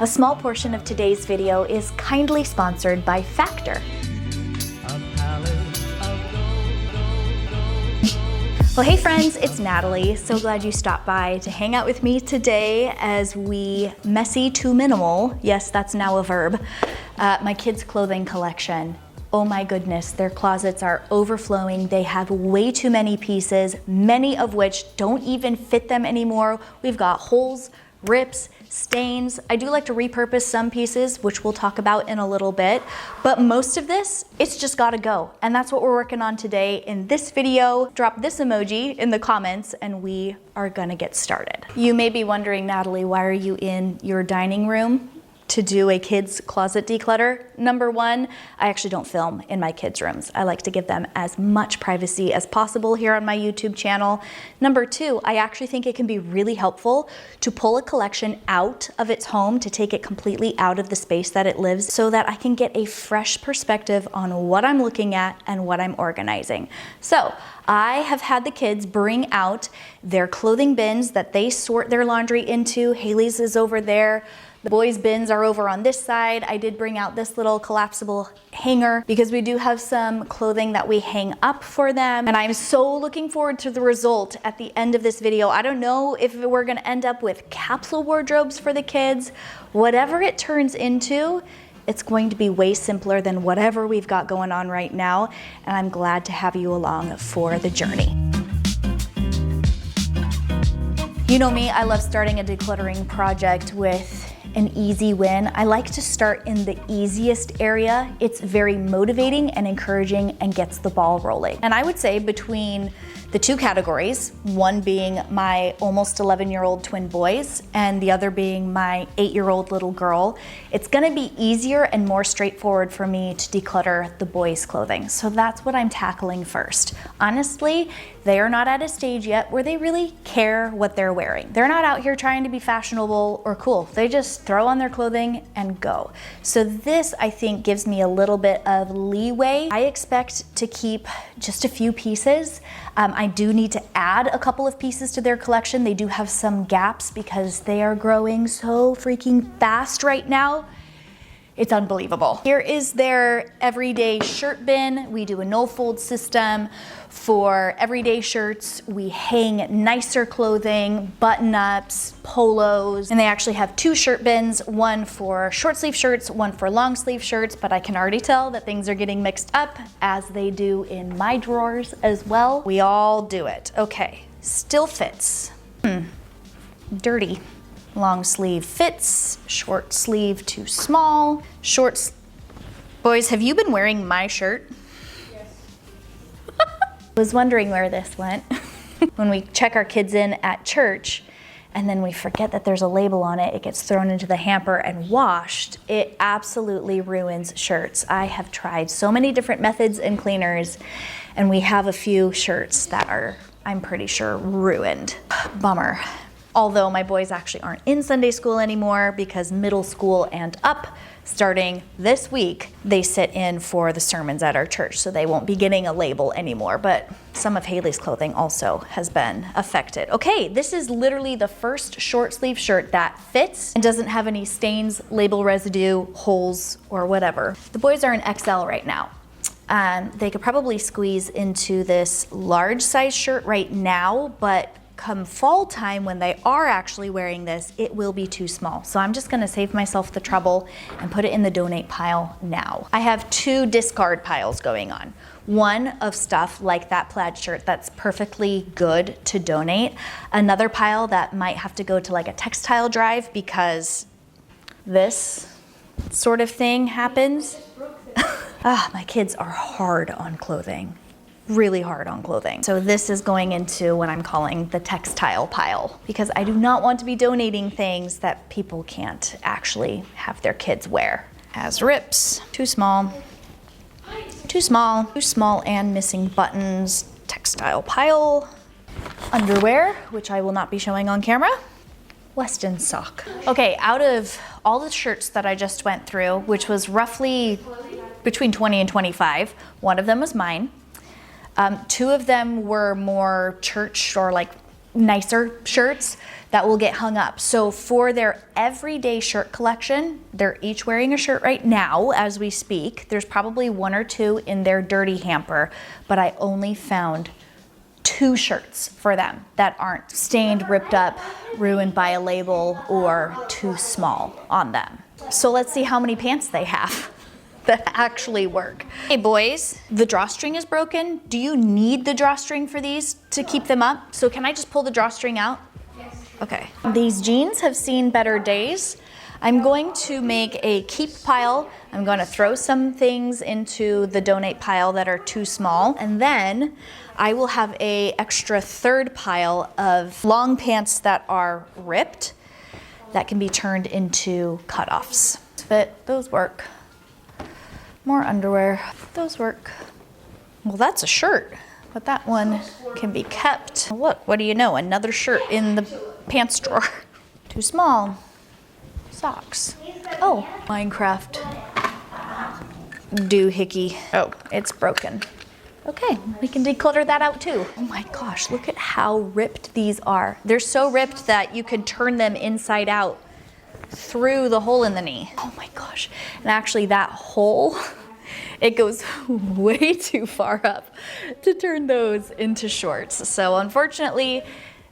A small portion of today's video is kindly sponsored by Factor. Well, hey friends, it's Natalie. So glad you stopped by to hang out with me today as we messy to minimal. Yes, that's now a verb. My kids' clothing collection. Oh my goodness, their closets are overflowing. They have way too many pieces, many of which don't even fit them anymore. We've got holes, rips, stains. I do like to repurpose some pieces, which we'll talk about in a little bit, but most of this, it's just gotta go. And that's what we're working on today in this video. Drop this emoji in the comments and we are gonna get started. You may be wondering, Natalie, why are you in your dining room to do a kids' closet declutter? Number one, I actually don't film in my kids' rooms. I like to give them as much privacy as possible here on my YouTube channel. Number two, I actually think it can be really helpful to pull a collection out of its home, to take it completely out of the space that it lives, so that I can get a fresh perspective on what I'm looking at and what I'm organizing. So I have had the kids bring out their clothing bins that they sort their laundry into. Haley's is over there. The boys' bins are over on this side. I did bring out this little collapsible hanger because we do have some clothing that we hang up for them. And I'm so looking forward to the result at the end of this video. I don't know if we're gonna end up with capsule wardrobes for the kids. Whatever it turns into, it's going to be way simpler than whatever we've got going on right now. And I'm glad to have you along for the journey. You know me, I love starting a decluttering project with an easy win. I like to start in the easiest area. It's very motivating and encouraging and gets the ball rolling. And I would say between the two categories, one being my almost 11-year-old twin boys and the other being my 8-year-old little girl, it's gonna be easier and more straightforward for me to declutter the boys' clothing. So that's what I'm tackling first. Honestly, they are not at a stage yet where they really care what they're wearing. They're not out here trying to be fashionable or cool. They just throw on their clothing and go. So this, I think, gives me a little bit of leeway. I expect to keep just a few pieces. I do need to add a couple of pieces to their collection. They do have some gaps because they are growing so freaking fast right now. It's unbelievable. Here is their everyday shirt bin. We do a no fold system for everyday shirts. We hang nicer clothing, button-ups, polos, and they actually have two shirt bins, one for short sleeve shirts, one for long sleeve shirts, but I can already tell that things are getting mixed up as they do in my drawers as well. We all do it. Okay, still fits. Dirty. Long sleeve fits, short sleeve too small. Boys, have you been wearing my shirt? Yes. Was wondering where this went. When we check our kids in at church and then we forget that there's a label on it, it gets thrown into the hamper and washed. It absolutely ruins shirts. I have tried so many different methods and cleaners, and we have a few shirts that are, I'm pretty sure, ruined. Bummer. Although my boys actually aren't in Sunday school anymore because middle school and up, starting this week, they sit in for the sermons at our church, so they won't be getting a label anymore. But some of Haley's clothing also has been affected. Okay, this is literally the first short sleeve shirt that fits and doesn't have any stains, label residue, holes, or whatever. The boys are in XL right now. They could probably squeeze into this large size shirt right now, but come fall time when they are actually wearing this, it will be too small. So I'm just gonna save myself the trouble and put it in the donate pile now. I have two discard piles going on. One of stuff like that plaid shirt that's perfectly good to donate. Another pile that might have to go to like a textile drive because this sort of thing happens. My kids are hard on clothing. Really hard on clothing. So this is going into what I'm calling the textile pile because I do not want to be donating things that people can't actually have their kids wear. Has rips, too small, too small, too small and missing buttons. Textile pile. Underwear, which I will not be showing on camera. Weston sock. Okay, out of all the shirts that I just went through, which was roughly between 20 and 25, one of them was mine. Two of them were more church or like nicer shirts that will get hung up. So for their everyday shirt collection, they're each wearing a shirt right now as we speak. There's probably 1 or 2 in their dirty hamper, but I only found 2 shirts for them that aren't stained, ripped up, ruined by a label, or too small on them. So let's see how many pants they have that actually work. Hey boys, the drawstring is broken. Do you need the drawstring for these to keep them up? So can I just pull the drawstring out? Yes. Okay. These jeans have seen better days. I'm going to make a keep pile. I'm going to throw some things into the donate pile that are too small. And then I will have an extra 3rd pile of long pants that are ripped that can be turned into cutoffs. But those work. More underwear, those work. Well, that's a shirt, but that one can be kept. Look, what do you know? Another shirt in the pants drawer. Too small. Socks. Oh, Minecraft doohickey. Oh, it's broken. Okay, we can declutter that out too. Oh my gosh, look at how ripped these are. They're so ripped that you can turn them inside out through the hole in the knee. Oh my gosh. And actually that hole, it goes way too far up to turn those into shorts. So unfortunately,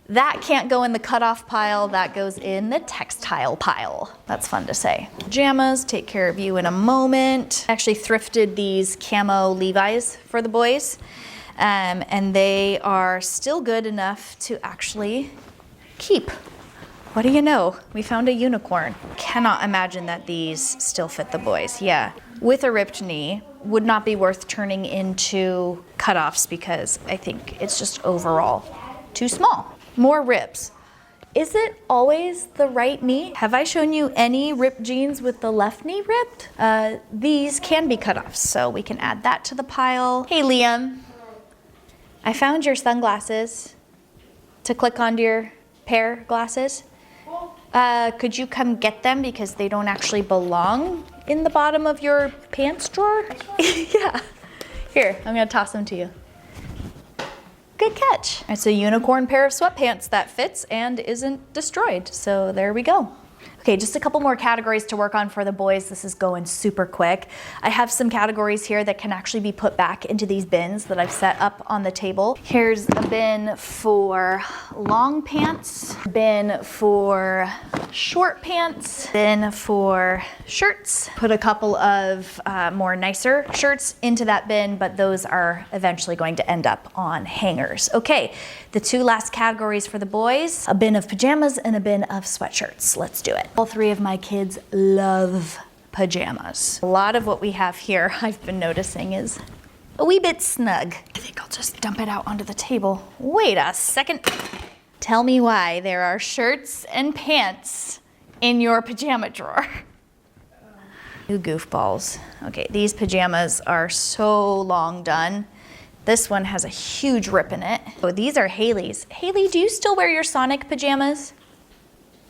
that can't go in the cutoff pile, that goes in the textile pile. That's fun to say. Pajamas, take care of you in a moment. I actually thrifted these camo Levi's for the boys, and they are still good enough to actually keep. What do you know? We found a unicorn. Cannot imagine that these still fit the boys. Yeah, with a ripped knee, would not be worth turning into cutoffs because I think it's just overall too small. More rips. Is it always the right knee? Have I shown you any ripped jeans with the left knee ripped? These can be cutoffs, so we can add that to the pile. Hey Liam, I found your sunglasses to click onto your pair of glasses. Could you come get them because they don't actually belong in the bottom of your pants drawer? Yeah. Here, I'm gonna toss them to you. Good catch. It's a unicorn pair of sweatpants that fits and isn't destroyed. So there we go. Okay, just a couple more categories to work on for the boys. This is going super quick. I have some categories here that can actually be put back into these bins that I've set up on the table. Here's a bin for long pants, bin for short pants, bin for shirts. Put a couple of more nicer shirts into that bin, but those are eventually going to end up on hangers. Okay, the 2 last categories for the boys, a bin of pajamas and a bin of sweatshirts. Let's do it. All 3 of my kids love pajamas. A lot of what we have here, I've been noticing, is a wee bit snug. I think I'll just dump it out onto the table. Wait a second. Tell me why there are shirts and pants in your pajama drawer. You goofballs. Okay, these pajamas are so long done. This one has a huge rip in it. Oh, these are Haley's. Haley, do you still wear your Sonic pajamas?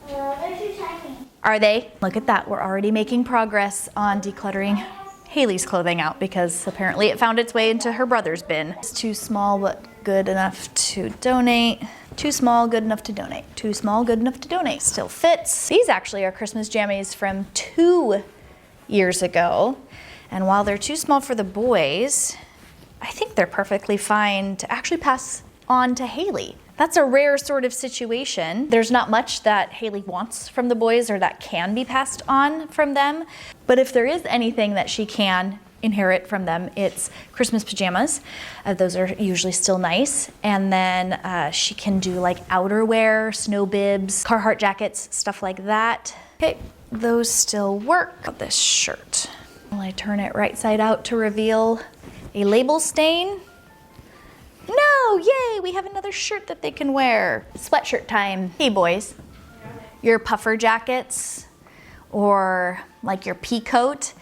They're too tiny. Are they? Look at that, we're already making progress on decluttering Haley's clothing out because apparently it found its way into her brother's bin. It's too small but good enough to donate. Too small, good enough to donate. Too small, good enough to donate. Still fits. These actually are Christmas jammies from 2 years ago. And while they're too small for the boys, I think they're perfectly fine to actually pass on to Haley. That's a rare sort of situation. There's not much that Haley wants from the boys or that can be passed on from them. But if there is anything that she can inherit from them, it's Christmas pajamas. Those are usually still nice. And then she can do like outerwear, snow bibs, Carhartt jackets, stuff like that. Okay, those still work. This shirt. Will I turn it right side out to reveal a label stain? No, yay, we have another shirt that they can wear. Sweatshirt time. Hey boys, your puffer jackets or like your pea coat,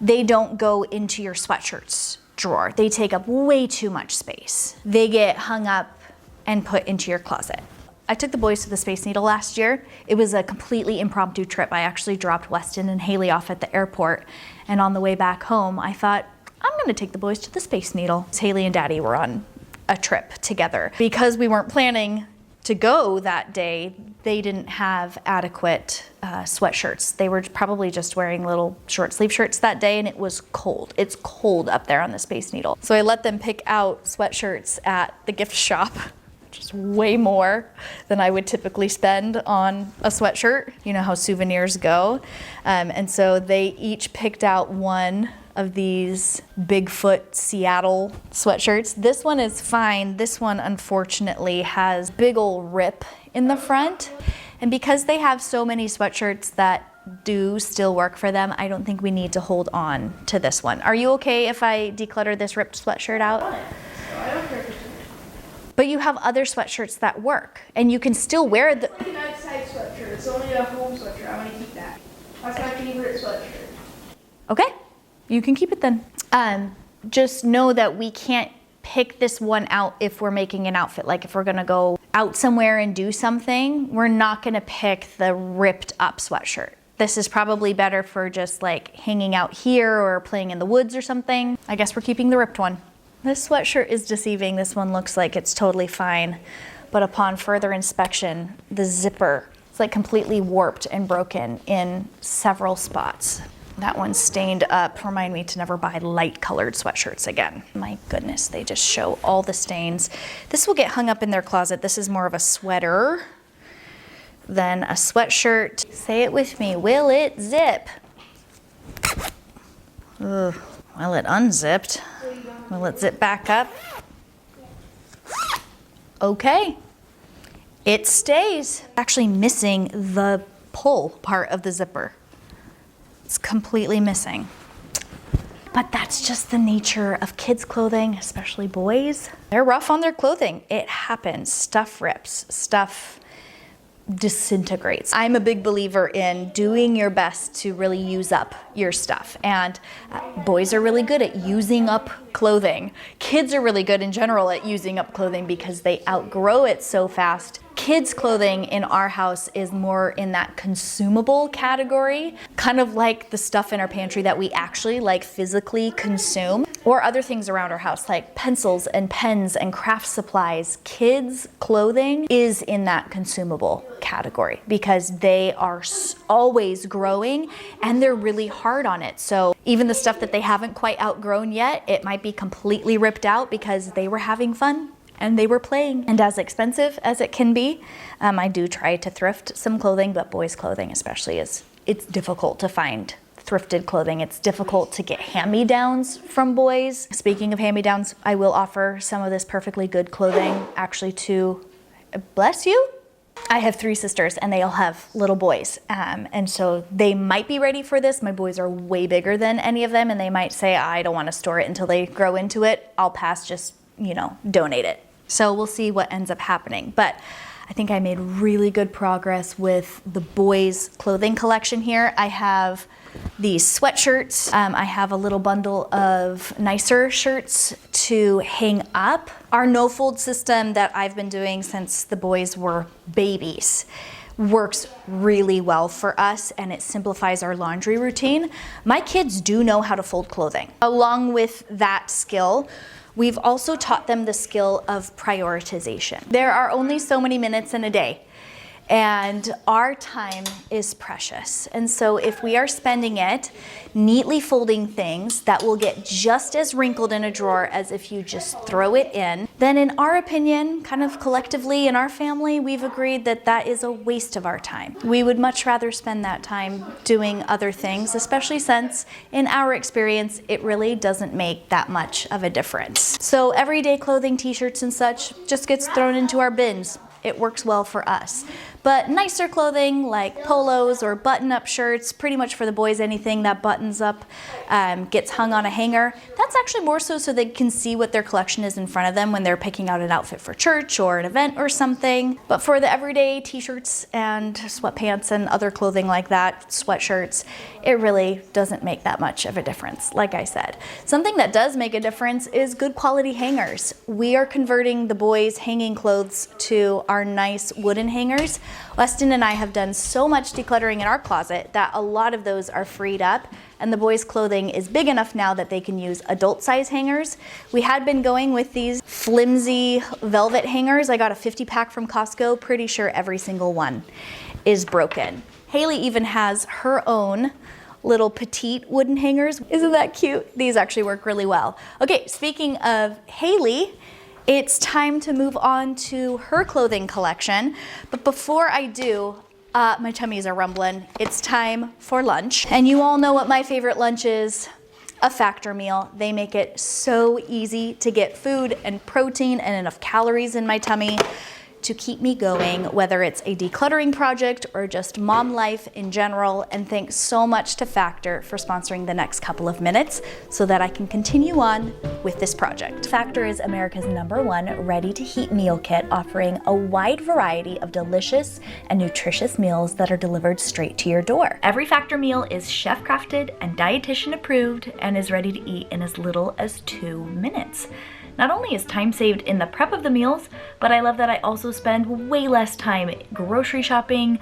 they don't go into your sweatshirts drawer. They take up way too much space. They get hung up and put into your closet. I took the boys to the Space Needle last year. It was a completely impromptu trip. I actually dropped Weston and Haley off at the airport, and on the way back home, I thought, I'm gonna take the boys to the Space Needle. Haley and Daddy were on a trip together. Because we weren't planning to go that day, they didn't have adequate sweatshirts. They were probably just wearing little short sleeve shirts that day, and it was cold. It's cold up there on the Space Needle. So I let them pick out sweatshirts at the gift shop, which is way more than I would typically spend on a sweatshirt. You know how souvenirs go. And so they each picked out one of these Bigfoot Seattle sweatshirts. This one is fine. This one, unfortunately, has big old rip in the front. And because they have so many sweatshirts that do still work for them, I don't think we need to hold on to this one. Are you okay if I declutter this ripped sweatshirt out? I don't care if it's But you have other sweatshirts that work, and you can still wear the... like an outside sweatshirt. It's only a home sweatshirt. I want to keep that. That's my favorite sweatshirt. Okay, you can keep it then. Just know that we can't pick this one out if we're making an outfit. Like if we're gonna go out somewhere and do something, we're not gonna pick the ripped up sweatshirt. This is probably better for just like hanging out here or playing in the woods or something. I guess we're keeping the ripped one. This sweatshirt is deceiving. This one looks like it's totally fine. But upon further inspection, the zipper is like completely warped and broken in several spots. That one's stained up. Remind me to never buy light colored sweatshirts again. My goodness, they just show all the stains. This will get hung up in their closet. This is more of a sweater than a sweatshirt. Say it with me, will it zip? Ugh. Well, it unzipped. Will it zip back up? Okay. It stays. Actually missing the pull part of the zipper. It's completely missing. But that's just the nature of kids' clothing, especially boys. They're rough on their clothing. It happens. Stuff rips. Stuff disintegrates. I'm a big believer in doing your best to really use up your stuff. And boys are really good at using up clothing. Kids are really good in general at using up clothing because they outgrow it so fast. Kids' clothing in our house is more in that consumable category, kind of like the stuff in our pantry that we actually like physically consume, or other things around our house like pencils and pens and craft supplies. Kids' clothing is in that consumable category because they are always growing and they're really hard on it. So even the stuff that they haven't quite outgrown yet, it might be completely ripped out because they were having fun and they were playing. And as expensive as it can be, I do try to thrift some clothing, but boys' clothing especially it's difficult to find thrifted clothing. It's difficult to get hand-me-downs from boys. Speaking of hand-me-downs, I will offer some of this perfectly good clothing actually to, bless you? I have 3 sisters and they all have little boys. And so they might be ready for this. My boys are way bigger than any of them and they might say, I don't want to store it until they grow into it. I'll pass, just, donate it. So we'll see what ends up happening. But I think I made really good progress with the boys' clothing collection here. I have these sweatshirts. I have a little bundle of nicer shirts to hang up. Our no-fold system that I've been doing since the boys were babies works really well for us and it simplifies our laundry routine. My kids do know how to fold clothing. Along with that skill, we've also taught them the skill of prioritization. There are only so many minutes in a day, and our time is precious. And so if we are spending it neatly folding things that will get just as wrinkled in a drawer as if you just throw it in, then in our opinion, kind of collectively in our family, we've agreed that that is a waste of our time. We would much rather spend that time doing other things, especially since in our experience, it really doesn't make that much of a difference. So everyday clothing, t-shirts and such just gets thrown into our bins. It works well for us. But nicer clothing like polos or button-up shirts, pretty much for the boys, anything that buttons up gets hung on a hanger. That's actually more so they can see what their collection is in front of them when they're picking out an outfit for church or an event or something. But for the everyday t-shirts and sweatpants and other clothing like that, sweatshirts, it really doesn't make that much of a difference, like I said. Something that does make a difference is good quality hangers. We are converting the boys' hanging clothes to our our nice wooden hangers. Weston and I have done so much decluttering in our closet that a lot of those are freed up, and the boys' clothing is big enough now that they can use adult size hangers. We had been going with these flimsy velvet hangers. I got a 50 pack from Costco. Pretty sure every single one is broken. Haley even has her own little petite wooden hangers. Isn't that cute? These actually work really well. Okay, speaking of Haley, it's time to move on to her clothing collection. But before I do, my tummies are rumbling. It's time for lunch. And you all know what my favorite lunch is. A Factor meal. They make it so easy to get food and protein and enough calories in my tummy to keep me going, whether it's a decluttering project or just mom life in general. And thanks so much to Factor for sponsoring the next couple of minutes so that I can continue on with this project. Factor is America's #1 ready-to-heat meal kit, offering a wide variety of delicious and nutritious meals that are delivered straight to your door. Every Factor meal is chef-crafted and dietitian approved and is ready to eat in as little as 2 minutes. Not only is time saved in the prep of the meals, but I love that I also spend way less time grocery shopping,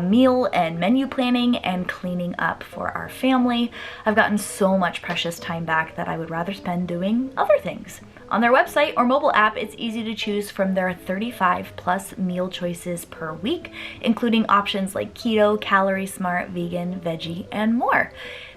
meal and menu planning, and cleaning up for our family. I've gotten so much precious time back that I would rather spend doing other things. On their website or mobile app, it's easy to choose from their 35 plus meal choices per week, including options like keto, calorie smart, vegan, veggie, and more.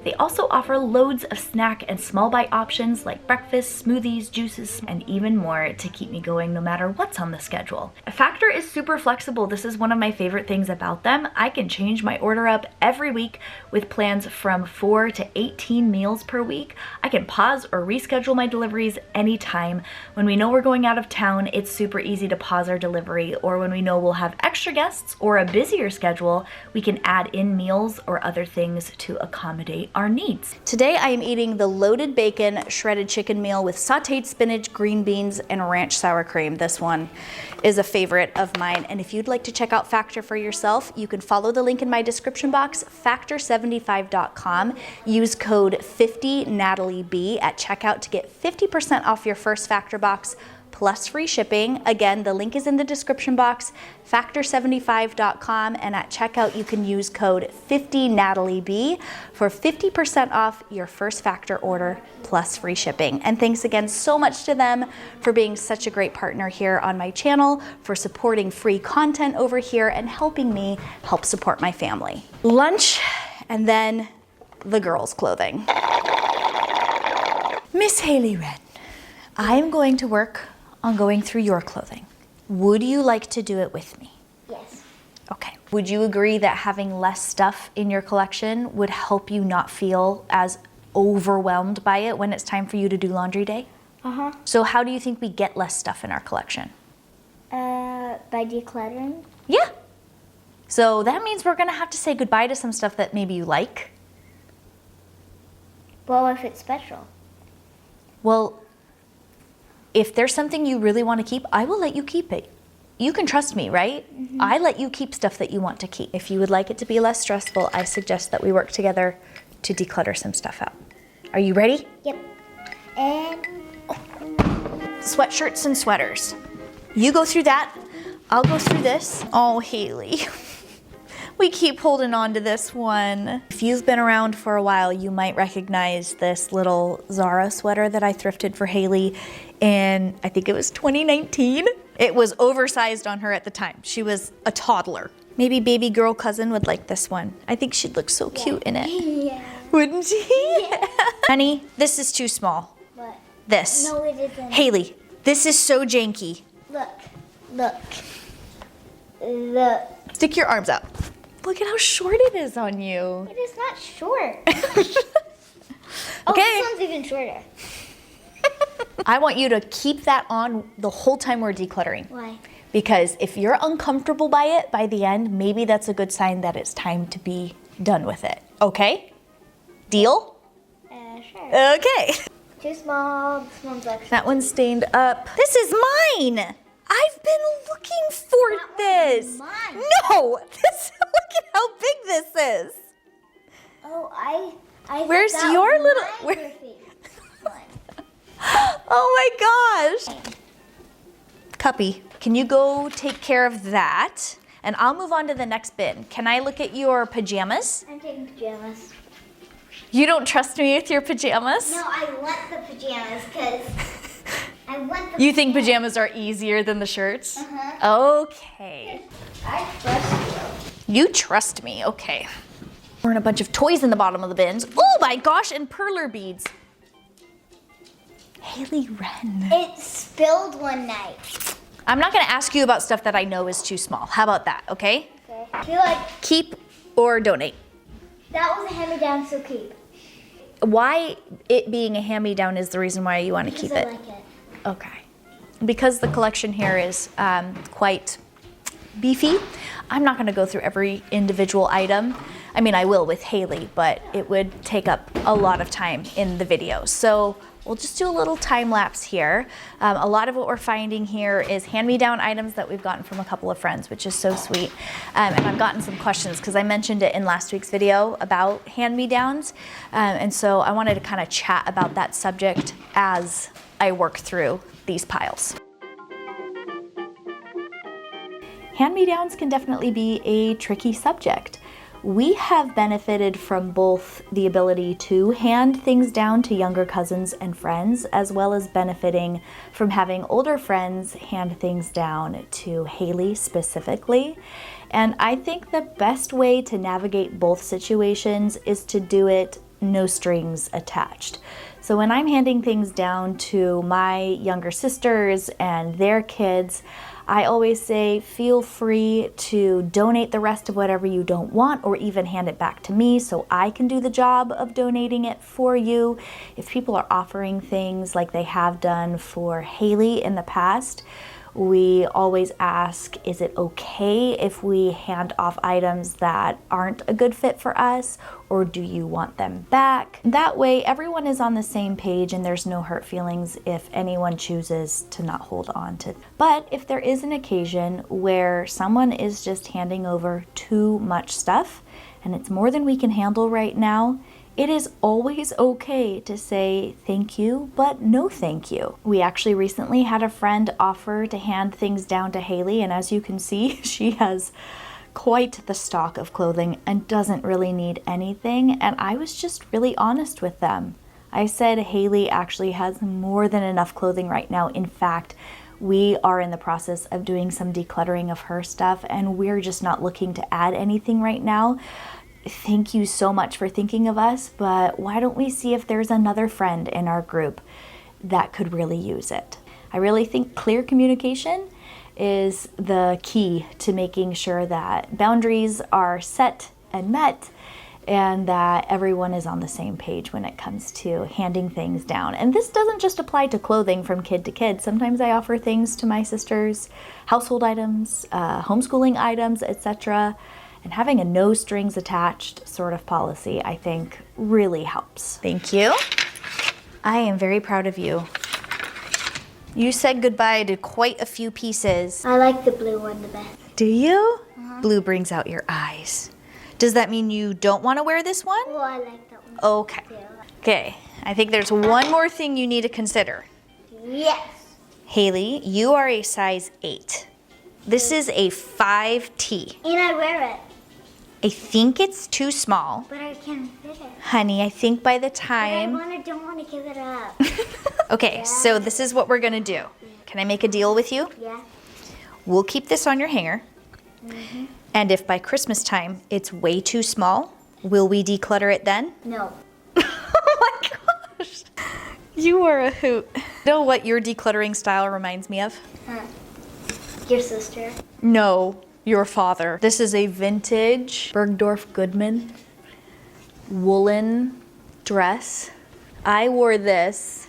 They also offer loads of snack and small bite options like breakfast, smoothies, juices, and even more to keep me going no matter what's on the schedule. Factor is super flexible. This is one of my favorite things about them. I can change my order up every week with plans from 4 to 18 meals per week. I can pause or reschedule my deliveries anytime. When we know we're going out of town, it's super easy to pause our delivery, or when we know we'll have extra guests or a busier schedule, we can add in meals or other things to accommodate our needs. Today I am eating the loaded bacon shredded chicken meal with sauteed spinach, green beans, and ranch sour cream. This one is a favorite of mine, and if you'd like to check out Factor for yourself, you can follow the link in my description box, factor75.com. Use code 50NatalieB at checkout to get 50% off your first Factor box plus free shipping. Again, the link is in the description box, factor75.com, and at checkout you can use code 50NatalieB for 50% off your first Factor order plus free shipping. And thanks again so much to them for being such a great partner here on my channel, for supporting free content over here and helping me help support my family. Lunch and then the girls' clothing. Miss Haley Wren, I am going to work on going through your clothing. Would you like to do it with me? Yes. Okay. Would you agree that having less stuff in your collection would help you not feel as overwhelmed by it when it's time for you to do laundry day? Uh-huh. So how do you think we get less stuff in our collection? By decluttering? Yeah. So that means we're gonna have to say goodbye to some stuff that maybe you like. Well, if it's special. Well, if there's something you really want to keep, I will let you keep it. You can trust me, right? Mm-hmm. I let you keep stuff that you want to keep. If you would like it to be less stressful, I suggest that we work together to declutter some stuff out. Are you ready? Yep. And Sweatshirts and sweaters. You go through that, I'll go through this. Oh, Haley. We keep holding on to this one. If you've been around for a while, you might recognize this little Zara sweater that I thrifted for Haley in, I think it was 2019. It was oversized on her at the time. She was a toddler. Maybe baby girl cousin would like this one. I think she'd look so cute in it. yeah. Wouldn't she? Yeah. Honey, this is too small. What? This. No, it isn't. Haley, this is so janky. Look. Look. Look. Stick your arms out. Look at how short it is on you. It is not short. Okay. Oh, this one's even shorter. I want you to keep that on the whole time we're decluttering. Why? Because if you're uncomfortable by it by the end, maybe that's a good sign that it's time to be done with it. Okay? Deal? Sure. Okay. Too small. This one's extra. That one's stained up. This is mine. I've been looking for this. Mine. No, look at how big this is. Oh, I Where's thought that your was little- mine where- for favorite one. Oh my gosh. Cuppy, can you go take care of that? And I'll move on to the next bin. Can I look at your pajamas? I'm taking pajamas. You don't trust me with your pajamas? No, I want the pajamas because I want the You think pajamas are easier than the shirts? Uh-huh. Okay. I trust You trust me, okay. We're in a bunch of toys in the bottom of the bins. Oh my gosh, and perler beads. Haley Wren. you. It spilled one night. I'm not gonna ask you about stuff that I know is too small. How about that, okay? Okay. I feel like Keep or donate. that was a hand-me-down, so keep. Why it being a hand-me-down is the reason why you want to keep Because it. I like it. Okay. Because the collection here is quite beefy, I'm not going to go through every individual item. I mean, I will with Haley, but it would take up a lot of time in the video. So we'll just do a little time lapse here. A lot of what we're finding here is hand-me-down items that we've gotten from a couple of friends, which is so sweet. And I've gotten some questions because I mentioned it in last week's video about hand-me-downs. And so I wanted to kind of chat about that subject as I work through these piles. Hand-me-downs can definitely be a tricky subject. We have benefited from both the ability to hand things down to younger cousins and friends, as well as benefiting from having older friends hand things down to Haley specifically. And I think the best way to navigate both situations is to do it no strings attached. So when I'm handing things down to my younger sisters and their kids, I always say, feel free to donate the rest of whatever you don't want, or even hand it back to me so I can do the job of donating it for you. If people are offering things like they have done for Haley in the past, we always ask, is it okay if we hand off items that aren't a good fit for us, or do you want them back? That way everyone is on the same page and there's no hurt feelings if anyone chooses to not hold on to. But if there is an occasion where someone is just handing over too much stuff and it's more than we can handle right now, it is always okay to say thank you, but no thank you. We actually recently had a friend offer to hand things down to Haley, and as you can see, she has quite the stock of clothing and doesn't really need anything, and I was just really honest with them. I said Haley actually has more than enough clothing right now. In fact, we are in the process of doing some decluttering of her stuff, and we're just not looking to add anything right now. Thank you so much for thinking of us, but why don't we see if there's another friend in our group that could really use it? I really think clear communication is the key to making sure that boundaries are set and met and that everyone is on the same page when it comes to handing things down. And this doesn't just apply to clothing from kid to kid. Sometimes I offer things to my sisters, household items, homeschooling items, etc. And having a no strings attached sort of policy, I think, really helps. Thank you. I am very proud of you. You said goodbye to quite a few pieces. I like the blue one the best. Do you? Blue brings out your eyes. Does that mean you don't want to wear this one? Oh, I like that one. Okay. too. Okay, I think there's one more thing you need to consider. Yes. Haley, you are a size 8. This is a 5T. And I wear it, I think it's too small. but I can't fit it. Honey, I think by the But time... don't want to give it up. Okay, so this is what we're gonna do. Can I make a deal with you? Yeah. We'll keep this on your hanger. And if by Christmas time it's way too small, will we declutter it then? No. Oh my gosh. You are a hoot. You know what your decluttering style reminds me of? Your sister. No, your father. This is a vintage Bergdorf Goodman woolen dress. I wore this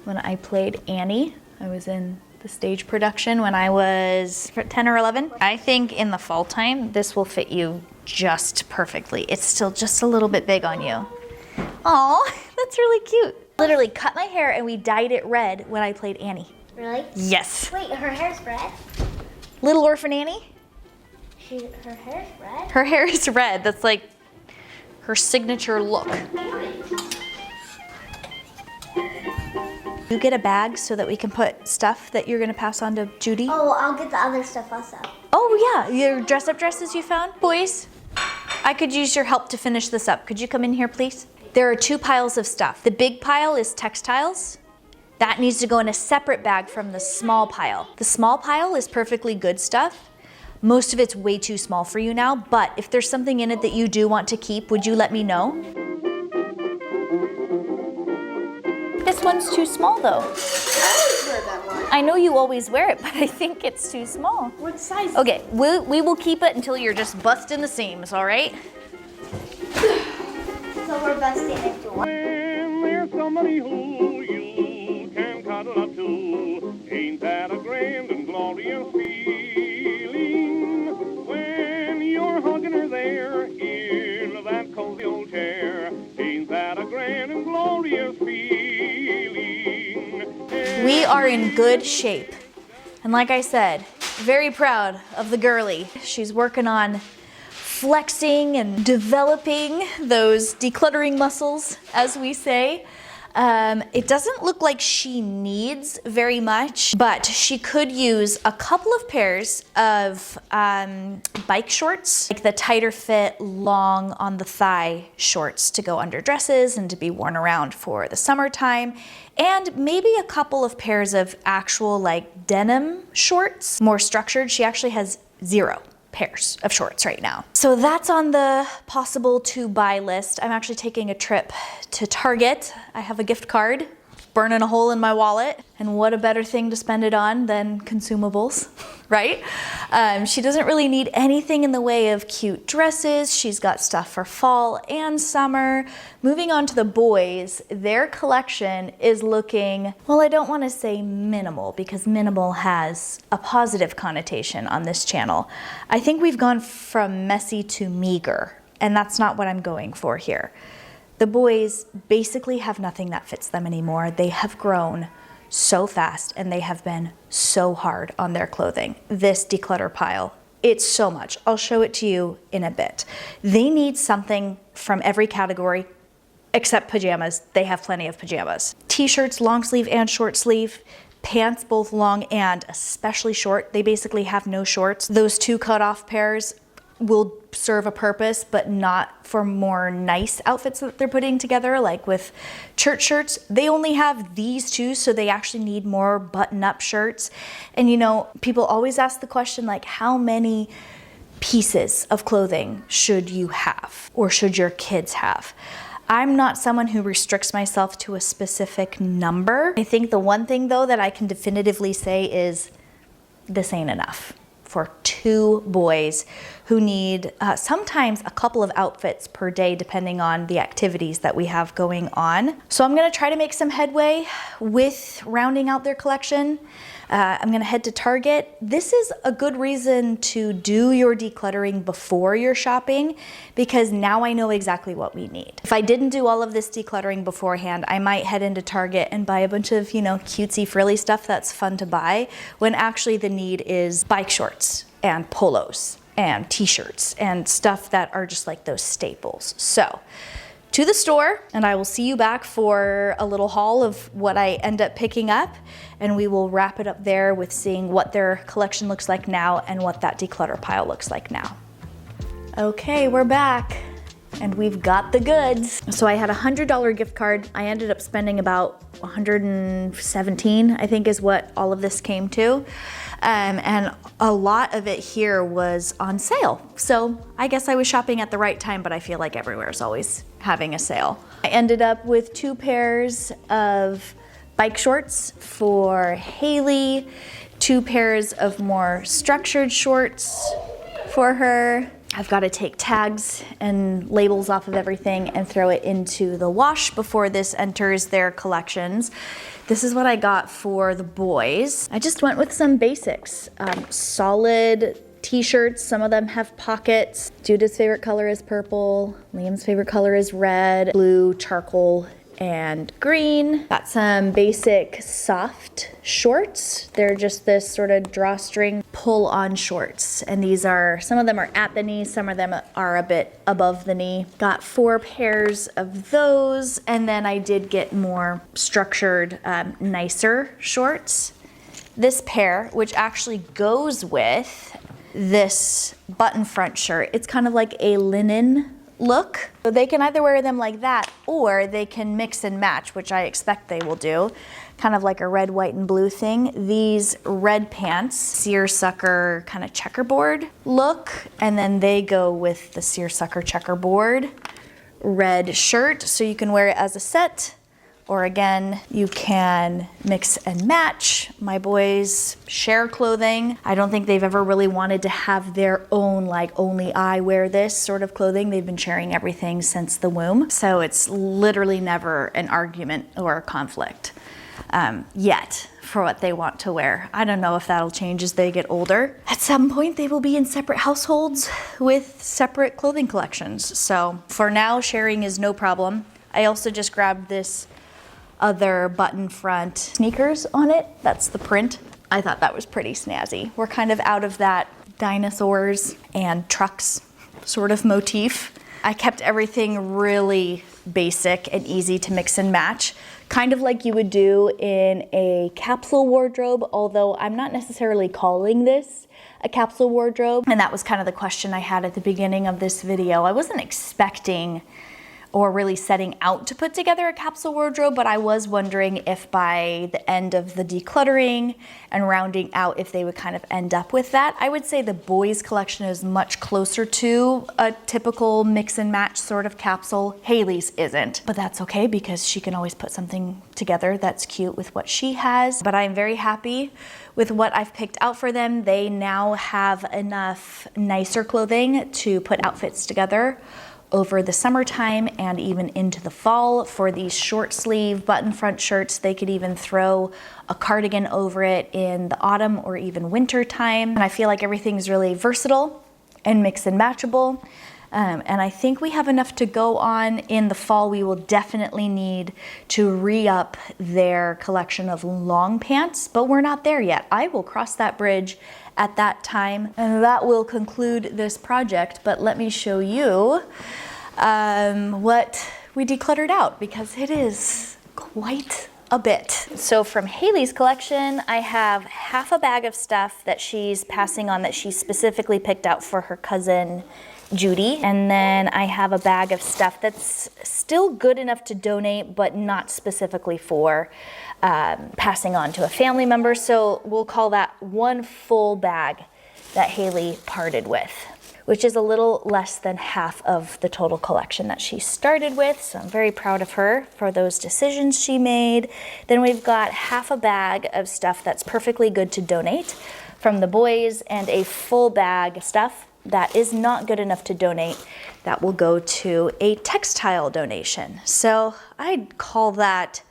when I played Annie. I was in the stage production when I was 10 or 11. I think in the fall time, this will fit you just perfectly. It's still just a little bit big on you. Aw, that's really cute. Literally cut my hair and we dyed it red when I played Annie. Really? Yes. Wait, her hair's red? Little Orphan Annie? Her hair's red? Her hair is red. That's like her signature look. You get a bag so that we can put stuff that you're gonna pass on to Judy. Oh, I'll get the other stuff also. Oh yeah, your dress-up dresses you found? Boys, I could use your help to finish this up. Could you come in here, please? There are 2 piles of stuff. The big pile is textiles. That needs to go in a separate bag from the small pile. The small pile is perfectly good stuff. Most of it's way too small for you now, but if there's something in it that you do want to keep, would you let me know? This one's too small though. I always wear that one. I know you always wear it, but I think it's too small. What size? Okay, we will keep it until you're just busting the seams, all right? So we're busting into one. When there's somebody who you can cuddle up to, ain't that a grand and glorious feeling? When you're hugging her there in that cozy old chair, ain't that a grand and glorious feeling? We are in good shape. And like I said, very proud of the girly. She's working on flexing and developing those decluttering muscles, as we say. It doesn't look like she needs very much, but she could use a couple of pairs of bike shorts, like the tighter fit, long on the thigh shorts to go under dresses and to be worn around for the summertime. And maybe a couple of pairs of actual like denim shorts, more structured. She actually has 0 pairs of shorts right now. So that's on the possible to buy list. I'm actually taking a trip to Target. I have a gift card, burning a hole in my wallet. And what a better thing to spend it on than consumables, right? She doesn't really need anything in the way of cute dresses. She's got stuff for fall and summer. Moving on to the boys, their collection is looking, well, I don't want to say minimal because minimal has a positive connotation on this channel. I think we've gone from messy to meager, and that's not what I'm going for here. The boys basically have nothing that fits them anymore. They have grown so fast and they have been so hard on their clothing. This declutter pile, it's so much. I'll show it to you in a bit. They need something from every category except pajamas. They have plenty of pajamas. T-shirts, long sleeve and short sleeve. Pants, both long and especially short. They basically have no shorts. Those 2 cut-off pairs will serve a purpose, but not for more nice outfits that they're putting together, like with church shirts. They only have these 2, so they actually need more button-up shirts. And you know, people always ask the question, like, how many pieces of clothing should you have, or should your kids have? I'm not someone who restricts myself to a specific number. I think the one thing, though, that I can definitively say is this ain't enough for 2 boys who need sometimes a couple of outfits per day depending on the activities that we have going on. So I'm gonna try to make some headway with rounding out their collection. I'm gonna head to Target. This is a good reason to do your decluttering before you're shopping because now I know exactly what we need. If I didn't do all of this decluttering beforehand, I might head into Target and buy a bunch of, you know, cutesy frilly stuff that's fun to buy when actually the need is bike shorts and polos and t-shirts and stuff that are just like those staples. So to the store, and I will see you back for a little haul of what I end up picking up, and we will wrap it up there with seeing what their collection looks like now and what that declutter pile looks like now. Okay, we're back and we've got the goods. So I had a $100 gift card. I ended up spending about $117, I think is what all of this came to. And a lot of it here was on sale. So I guess I was shopping at the right time, but I feel like everywhere is always having a sale. I ended up with 2 pairs of bike shorts for Haley, 2 pairs of more structured shorts for her. I've got to take tags and labels off of everything and throw it into the wash before this enters their collections. This is what I got for the boys. I just went with some basics. Solid t-shirts, some of them have pockets. Judah's favorite color is purple. Liam's favorite color is red. Blue, charcoal and green. Got some basic soft shorts. They're just this sort of drawstring pull-on shorts. And these are, some of them are at the knee, some of them are a bit above the knee. Got 4 pairs of those. And then I did get more structured, nicer shorts. This pair, which actually goes with this button front shirt. It's kind of like a linen look. So they can either wear them like that or they can mix and match, which I expect they will do. Kind of like a red, white, and blue thing. These red pants, seersucker kind of checkerboard look, and then they go with the seersucker checkerboard red shirt. So you can wear it as a set, or again, you can mix and match. My boys share clothing. I don't think they've ever really wanted to have their own, like, only I wear this sort of clothing. They've been sharing everything since the womb. So it's literally never an argument or a conflict yet for what they want to wear. I don't know if that'll change as they get older. At some point, they will be in separate households with separate clothing collections. So for now, sharing is no problem. I also just grabbed this other button front sneakers on it. That's the print. I thought that was pretty snazzy. We're kind of out of that dinosaurs and trucks sort of motif. I kept everything really basic and easy to mix and match, kind of like you would do in a capsule wardrobe, although I'm not necessarily calling this a capsule wardrobe. And that was kind of the question I had at the beginning of this video. I wasn't expecting or really setting out to put together a capsule wardrobe, but I was wondering if by the end of the decluttering and rounding out, if they would kind of end up with that. I would say the boys' collection is much closer to a typical mix and match sort of capsule. Haley's isn't, but that's okay because she can always put something together that's cute with what she has. But I'm very happy with what I've picked out for them. They now have enough nicer clothing to put outfits together over the summertime and even into the fall. For these short sleeve button front shirts, they could even throw a cardigan over it in the autumn or even winter time. And I feel like everything's really versatile and mix and matchable. And I think we have enough to go on. In the fall, we will definitely need to re-up their collection of long pants, but we're not there yet. I will cross that bridge at that time, and that will conclude this project. But let me show you what we decluttered out, because it is quite a bit. So from Haley's collection, I have half a bag of stuff that she's passing on that she specifically picked out for her cousin Judy. And then I have a bag of stuff that's still good enough to donate, but not specifically for passing on to a family member. So we'll call that one full bag that Haley parted with, which is a little less than half of the total collection that she started with. So I'm very proud of her for those decisions she made. Then we've got half a bag of stuff that's perfectly good to donate from the boys, and a full bag of stuff that is not good enough to donate that will go to a textile donation. So I'd call that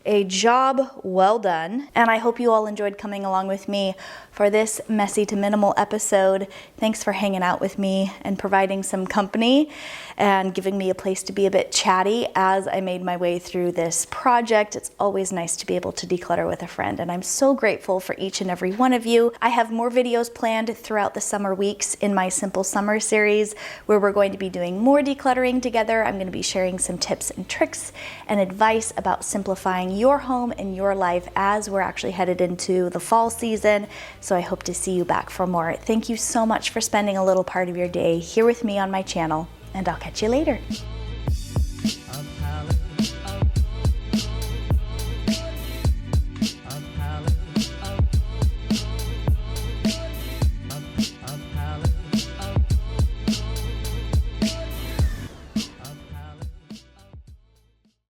a job well done. And I hope you all enjoyed coming along with me for this messy to minimal episode. Thanks for hanging out with me and providing some company and giving me a place to be a bit chatty as I made my way through this project. It's always nice to be able to declutter with a friend, and I'm so grateful for each and every one of you. I have more videos planned throughout the summer weeks in my Simple Summer series, where we're going to be doing more decluttering together. I'm going to be sharing some tips and tricks and advice about simplifying your home and your life as we're actually headed into the fall season. So I hope to see you back for more. Thank you so much for spending a little part of your day here with me on my channel, and I'll catch you later.